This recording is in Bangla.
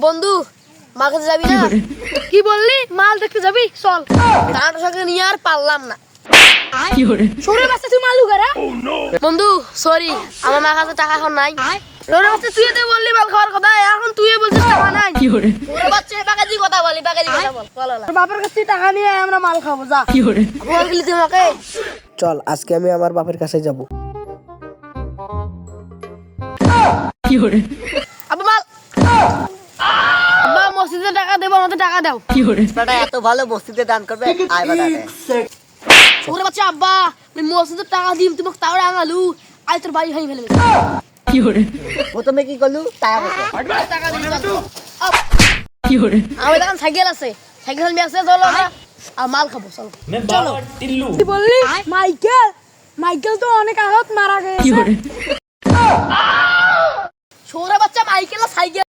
বন্ধু মার কাছে যাবি না? কি বললি? মাল দেখতে যাবি? চল। টাকার সঙ্গে নিয়ে আর পারলাম না। সরে বাচ্চা তুই মাল লুকারা। বন্ধু সরি, আমার মার কাছে টাকা এখন নাই। সরে বাচ্চা তুই তো বললি মাল খাওয়ার কথা, এখন তুই বলছিস টাকা নাই। সরে বাচ্চা বাগাজি কথা বলি, বাগাজি কথা বল। তোর বাপের কাছে টাকা নিয়ে আমরা মাল খাবো, যা। বল গেলি তুই আমাকে। চল আজকে আমি আমার বাপের কাছে যাব। আব্বা মাল, আব্বা মসজিদে টাকা দেবো, আমাদের টাকা দাও। বেটা এত ভালো বস্তিতে দান করবে, আয় বেটা। সরে বাচ্চা আব্বা আমি মসজিদে টাকা দিম, তুমি তাও রাঙালু, আজ তোর বাড়ি ভাই ফেলে। প্রথমে কি করলু? টাকা টাকা দিবি আমার এখন সাইকেল আছে, সাইকেল নিয়ে আসছে, চলো না আর মাল খাবো, চলো। চলো। কি বললি? মাইকেল, মাইকেল তো অনেক আঘাত মারা গেছে। সরে বাচ্চা মাইকেল আর সাইকেল